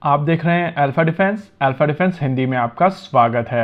आप देख रहे हैं अल्फा डिफेंस हिंदी में आपका स्वागत है।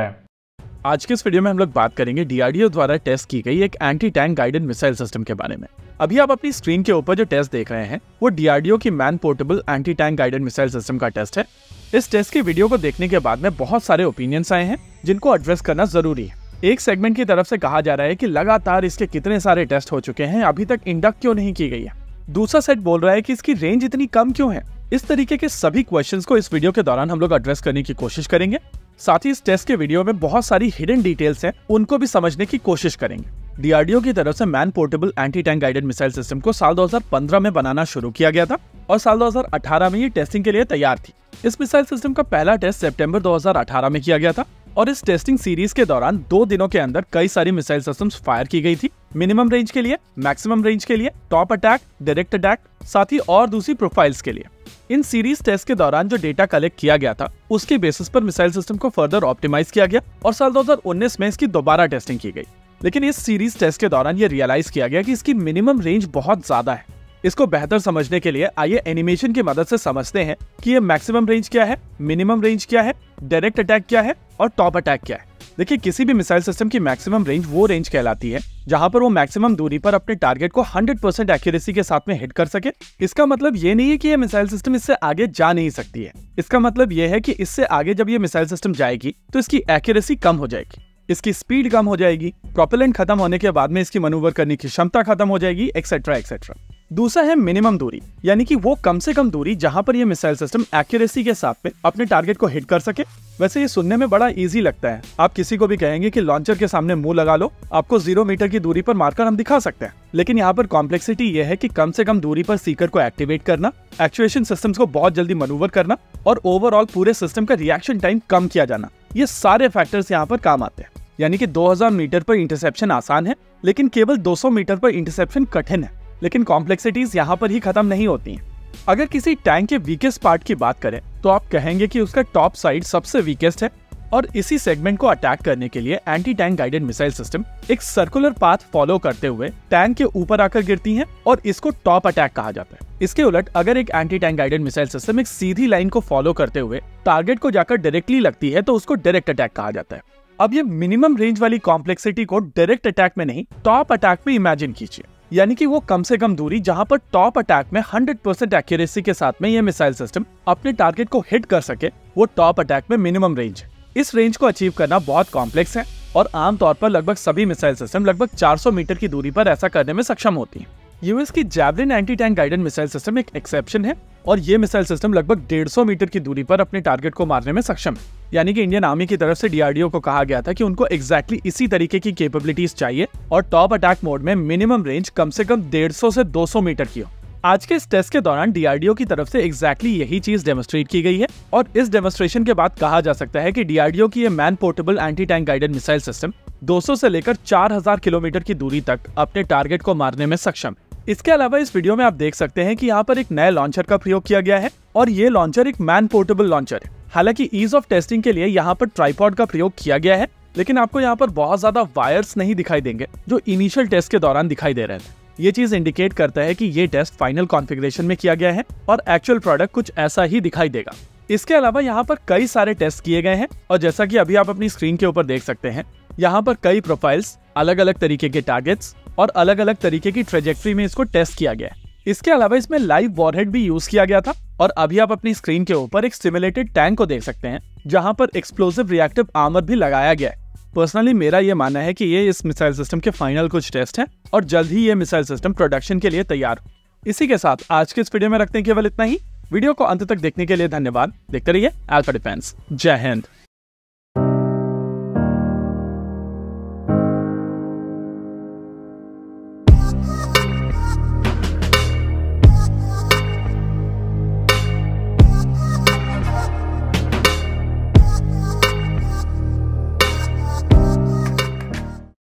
आज के इस वीडियो में हम लोग बात करेंगे डीआरडीओ द्वारा टेस्ट की गई एक anti tank guided missile system के बारे में। अभी आप अपनी स्क्रीन के ऊपर जो टेस्ट देख रहे हैं वो डीआरडीओ की man portable anti tank guided missile system का टेस्ट है। इस टेस्ट की वीडियो को देखने के बाद में बहुत सारे ओपिनियंस आए हैं जिनको एड्रेस करना जरूरी है। एक सेगमेंट की तरफ से कहा जा रहा है कि लगातार इसके कितने सारे टेस्ट हो चुके हैं, अभी तक इंडक्ट क्यों नहीं की गई है। दूसरा सेट बोल रहा है कि इसकी रेंज इतनी कम क्यों है। इस तरीके के सभी क्वेश्चंस को इस वीडियो के दौरान हम लोग एड्रेस करने की कोशिश करेंगे। साथ ही इस टेस्ट के वीडियो में बहुत सारी हिडन डिटेल्स हैं, उनको भी समझने की कोशिश करेंगे। डीआरडीओ की तरफ से man portable anti tank guided missile system को साल 2015 में बनाना शुरू किया गया था और साल 2018 में ये टेस्टिंग के लिए तैयार थी। इस मिसाइल सिस्टम का पहला टेस्ट सितंबर 2018 में किया गया था और इस टेस्टिंग सीरीज के दौरान 2 दिनों के अंदर कई सारी मिसाइल सिस्टम्स फायर की गई थी। मिनिमम रेंज के लिए, मैक्सिमम रेंज के लिए, टॉप अटैक, डायरेक्ट अटैक, साथ ही और दूसरी प्रोफाइल्स के लिए। इन सीरीज टेस्ट के दौरान जो डेटा कलेक्ट किया गया था उसके बेसिस पर मिसाइल सिस्टम को फर्दर ऑप्टिमाइज किया गया और साल 2019 में इसकी दोबारा टेस्टिंग की गई। लेकिन इस सीरीज टेस्ट के दौरान ये रियलाइज किया गया कि इसकी मिनिमम रेंज बहुत ज्यादा है। इसको बेहतर समझने के लिए आइए एनिमेशन की मदद से समझते हैं कि ये मैक्सिमम रेंज क्या है, मिनिमम रेंज क्या है, डायरेक्ट अटैक क्या है और टॉप अटैक क्या है। देखिए, किसी भी मिसाइल सिस्टम की मैक्सिमम रेंज वो रेंज कहलाती है जहां पर वो मैक्सिमम दूरी पर अपने टारगेट को 100% एक्यूरेसी के साथ में हिट कर सके। इसका मतलब ये नहीं है कि ये मिसाइल सिस्टम इससे आगे जा नहीं सकती है। इसका मतलब ये है कि इससे आगे जब ये मिसाइल सिस्टम जाएगी तो इसकी एक्यूरेसी कम हो जाएगी, इसकी स्पीड कम हो जाएगी, प्रोपेलेंट खत्म होने के बाद में इसकी मनूवर करने की क्षमता खत्म हो जाएगी, एक्सेट्रा एक्सेट्रा। दूसरा है मिनिमम दूरी, यानी कि वो कम से कम दूरी जहां पर ये मिसाइल सिस्टम एक्यूरेसी के साथ में अपने टारगेट को हिट कर सके। वैसे ये सुनने में बड़ा इजी लगता है। आप किसी को भी कहेंगे कि लॉन्चर के सामने मुंह लगा लो, आपको 0 मीटर की दूरी पर मारकर हम दिखा सकते हैं। लेकिन यहाँ पर कॉम्प्लेक्सिटी ये है कि कम से कम दूरी पर सीकर को एक्टिवेट करना, एक्चुएशन सिस्टम्स को बहुत जल्दी मनूवर करना और ओवरऑल पूरे सिस्टम का रिएक्शन टाइम कम किया जाना, ये सारे फैक्टर्स यहाँ पर काम आते हैं। यानी कि 2000 मीटर पर इंटरसेप्शन आसान है, लेकिन केवल 200 मीटर पर इंटरसेप्शन कठिन है। लेकिन कॉम्प्लेक्सिटीज यहाँ पर ही खत्म नहीं होती हैं। अगर किसी टैंक के वीकेस्ट पार्ट की बात करें तो आप कहेंगे कि उसका टॉप साइड सबसे वीकेस्ट है और इसी सेगमेंट को अटैक करने के लिए anti tank guided missile system एक सर्कुलर पाथ फॉलो करते हुए टैंक के ऊपर आकर गिरती हैं और इसको टॉप अटैक कहा जाता है। इसके उलट अगर एक anti tank guided missile system एक सीधी लाइन को फॉलो करते हुए टारगेट को जाकर डायरेक्टली लगती है तो उसको डायरेक्ट अटैक कहा जाता है। अब ये मिनिमम रेंज वाली कॉम्प्लेक्सिटी को डायरेक्ट अटैक में नहीं, टॉप अटैक में इमेजिन कीजिए। यानी कि वो कम से कम दूरी जहां पर टॉप अटैक में 100% एक्यूरेसी के साथ में ये मिसाइल सिस्टम अपने टारगेट को हिट कर सके, वो टॉप अटैक में मिनिमम रेंज है। इस रेंज को अचीव करना बहुत कॉम्प्लेक्स है और आमतौर पर लगभग सभी मिसाइल सिस्टम लगभग 400 मीटर की दूरी पर ऐसा करने में सक्षम होती हैं। यूएस की javelin anti tank guided missile system एक एक्सेप्शन है और ये मिसाइल सिस्टम लगभग 150 मीटर की दूरी पर अपने टारगेट को मारने में सक्षम है। यानी कि इंडियन आर्मी की तरफ से डीआरडीओ को कहा गया था कि उनको एग्जैक्टली इसी तरीके की कैपेबिलिटीज चाहिए और टॉप अटैक मोड में मिनिमम रेंज कम से कम 150 से 200 मीटर की हो। आज के इस टेस्ट के दौरान डीआरडीओ की तरफ से एग्जैक्टली यही चीज डेमोस्ट्रेट की गई है और इस डेमोस्ट्रेशन के बाद कहा जा सकता है कि डीआरडीओ की ये man portable anti tank guided missile system 200 से लेकर 4000 किलोमीटर की दूरी तक अपने टारगेट को मारने में सक्षम है। इसके अलावा इस वीडियो में आप देख सकते हैं कि यहाँ पर एक नए लॉन्चर का प्रयोग किया गया है और ये लॉन्चर एक मैन पोर्टेबल लॉन्चर है। हालांकि ईज ऑफ टेस्टिंग के लिए यहाँ पर ट्राइपॉड का प्रयोग किया गया है, लेकिन आपको यहाँ पर बहुत ज्यादा वायर्स नहीं दिखाई देंगे जो इनिशियल टेस्ट के दौरान दिखाई दे रहे थे। ये चीज इंडिकेट करता है कि ये टेस्ट फाइनल कॉन्फ़िगरेशन में किया गया है और एक्चुअल प्रोडक्ट कुछ ऐसा ही दिखाई देगा। इसके अलावा यहाँ पर कई सारे टेस्ट किए गए हैं और जैसा कि अभी आप अपनी स्क्रीन के ऊपर देख सकते हैं, यहाँ पर कई प्रोफाइल्स, अलग अलग तरीके के टारगेट्स और अलग अलग तरीके की ट्रेजेक्ट्री में इसको टेस्ट किया गया है। इसके अलावा इसमें लाइव वॉरहेड भी यूज किया गया था और अभी आप अपनी स्क्रीन के ऊपर एक सिमुलेटेड टैंक को देख सकते हैं जहां पर एक्सप्लोसिव रिएक्टिव आर्मर भी लगाया गया है। पर्सनली मेरा ये मानना है कि ये इस मिसाइल सिस्टम के फाइनल कुछ टेस्ट हैं और जल्द ही ये मिसाइल सिस्टम प्रोडक्शन के लिए तैयार हो। इसी के साथ आज के इस वीडियो में रखते हैं केवल इतना ही। वीडियो को अंत तक देखने के लिए धन्यवाद। देखते रहिए अल्फा डिफेंस। जय हिंद।